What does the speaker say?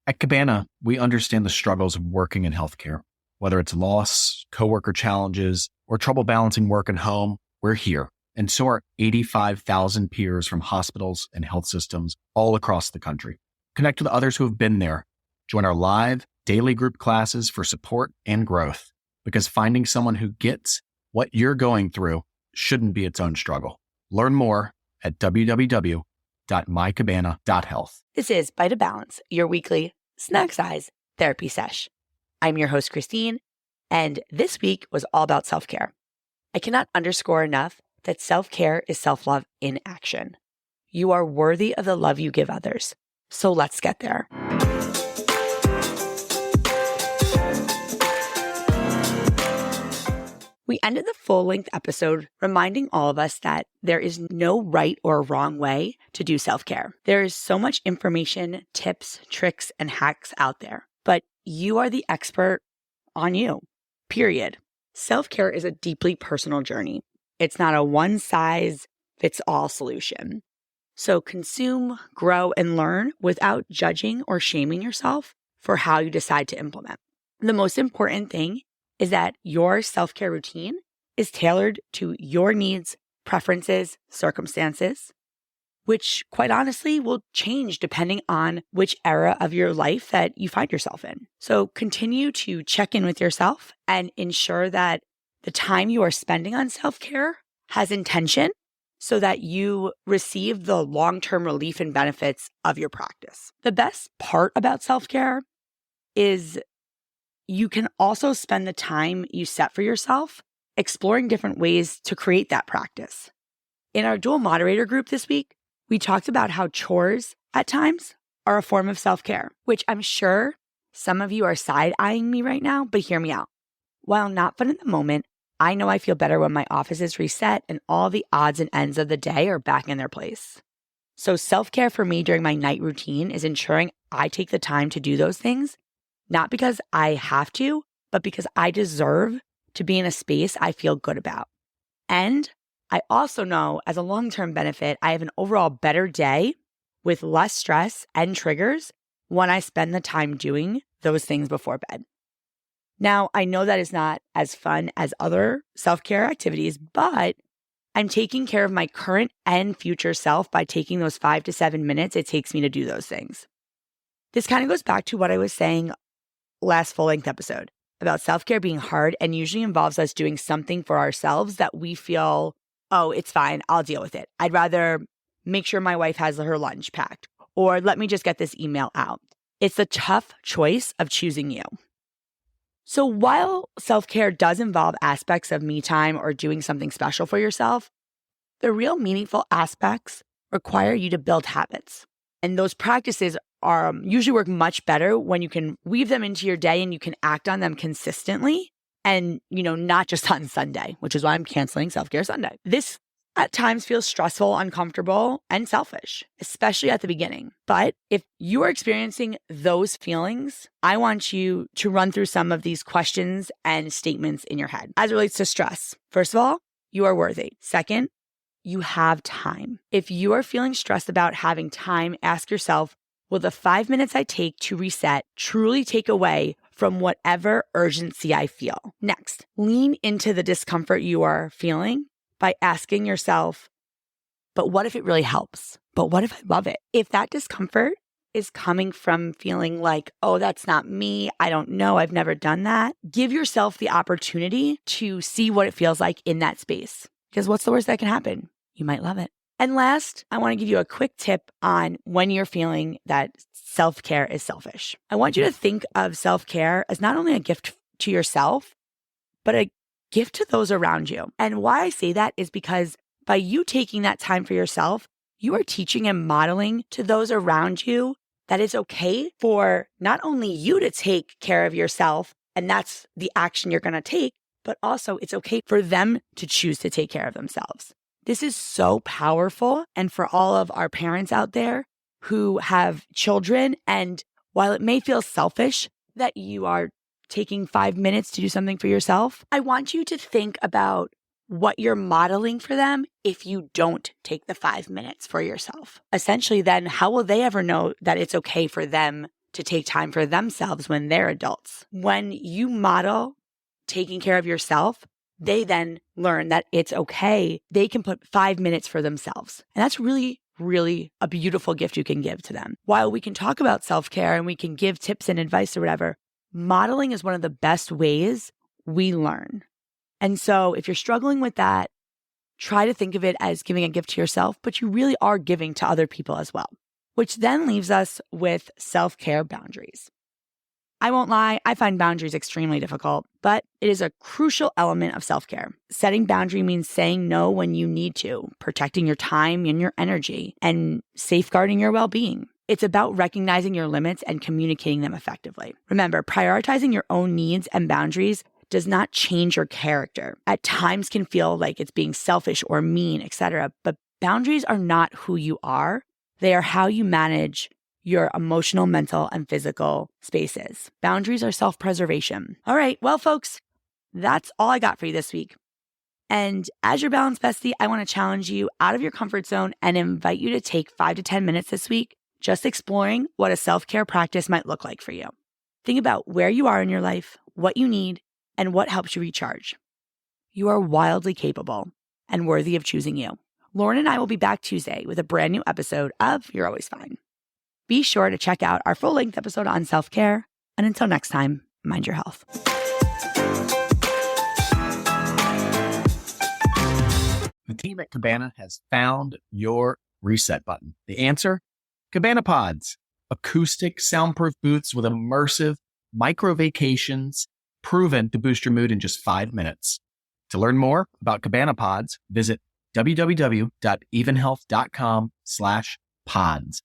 At Cabana, we understand the struggles of working in healthcare. Whether it's loss, coworker challenges, or trouble balancing work and home, we're here. And so are 85,000 peers from hospitals and health systems all across the country. Connect with others who have been there. Join our live, daily group classes for support and growth. Because finding someone who gets what you're going through shouldn't be its own struggle. Learn more at www.mycabana.health. This is Bite of Balance, your weekly snack size therapy sesh. I'm your host, Christine, and this week was all about self-care. I cannot underscore enough that self-care is self-love in action. You are worthy of the love you give others. So let's get there. We ended the full-length episode reminding all of us that there is no right or wrong way to do self-care. There is so much information, tips, tricks, and hacks out there, but you are the expert on you, period. Self-care is a deeply personal journey. It's not a one-size-fits-all solution. So consume, grow, and learn without judging or shaming yourself for how you decide to implement. The most important thing is that your self-care routine is tailored to your needs, preferences, circumstances, which quite honestly will change depending on which era of your life that you find yourself in. So continue to check in with yourself and ensure that the time you are spending on self-care has intention so that you receive the long-term relief and benefits of your practice. The best part about self-care is you can also spend the time you set for yourself exploring different ways to create that practice. In our dual moderator group this week, we talked about how chores at times are a form of self-care, which I'm sure some of you are side-eyeing me right now, but hear me out. While not fun in the moment, I know I feel better when my office is reset and all the odds and ends of the day are back in their place. So self-care for me during my night routine is ensuring I take the time to do those things, not because I have to, but because I deserve to be in a space I feel good about. And I also know as a long-term benefit, I have an overall better day with less stress and triggers when I spend the time doing those things before bed. Now, I know that is not as fun as other self-care activities, but I'm taking care of my current and future self by taking those 5 to 7 minutes it takes me to do those things. This kind of goes back to what I was saying last full-length episode about self-care being hard and usually involves us doing something for ourselves that we feel, oh, it's fine, I'll deal with it. I'd rather make sure my wife has her lunch packed, or let me just get this email out. It's the tough choice of choosing you. So while self-care does involve aspects of me time or doing something special for yourself, the real meaningful aspects require you to build habits. And those practices are usually work much better when you can weave them into your day and you can act on them consistently and, not just on Sunday, which is why I'm canceling Self-Care Sunday. This at times feels stressful, uncomfortable, and selfish, especially at the beginning. But if you are experiencing those feelings, I want you to run through some of these questions and statements in your head as it relates to stress. First of all, you are worthy. Second, you have time. If you are feeling stressed about having time, ask yourself, will the 5 minutes I take to reset truly take away from whatever urgency I feel? Next, lean into the discomfort you are feeling by asking yourself, but what if it really helps? But what if I love it? If that discomfort is coming from feeling like, oh, that's not me, I don't know, I've never done that, give yourself the opportunity to see what it feels like in that space. Because what's the worst that can happen? You might love it. And last, I want to give you a quick tip on when you're feeling that self-care is selfish. I want you to think of self-care as not only a gift to yourself, but a gift to those around you. And why I say that is because by you taking that time for yourself, you are teaching and modeling to those around you that it's okay for not only you to take care of yourself, and that's the action you're going to take, but also it's okay for them to choose to take care of themselves. This is so powerful. And for all of our parents out there who have children, and while it may feel selfish that you are taking 5 minutes to do something for yourself, I want you to think about what you're modeling for them if you don't take the 5 minutes for yourself. Essentially, then how will they ever know that it's okay for them to take time for themselves when they're adults. When you model taking care of yourself, they then learn that it's okay. They can put 5 minutes for themselves. And that's really, really a beautiful gift you can give to them. While we can talk about self-care and we can give tips and advice or whatever, modeling is one of the best ways we learn. And so if you're struggling with that, try to think of it as giving a gift to yourself, but you really are giving to other people as well, which then leaves us with self-care boundaries. I won't lie, I find boundaries extremely difficult, but it is a crucial element of self-care. Setting boundary means saying no when you need to, protecting your time and your energy, and safeguarding your well-being. It's about recognizing your limits and communicating them effectively. Remember, prioritizing your own needs and boundaries does not change your character. At times can feel like it's being selfish or mean, etc. But boundaries are not who you are. They are how you manage your emotional, mental, and physical spaces. Boundaries are self-preservation. All right, well, folks, that's all I got for you this week. And as your balanced bestie, I want to challenge you out of your comfort zone and invite you to take 5 to 10 minutes this week just exploring what a self-care practice might look like for you. Think about where you are in your life, what you need, and what helps you recharge. You are wildly capable and worthy of choosing you. Lauren and I will be back Tuesday with a brand new episode of You're Always Fine. Be sure to check out our full-length episode on self-care. And until next time, mind your health. The team at Cabana has found your reset button. The answer? Cabana Pods. Acoustic, soundproof booths with immersive micro vacations proven to boost your mood in just 5 minutes. To learn more about Cabana Pods, visit www.evenhealth.com/pods.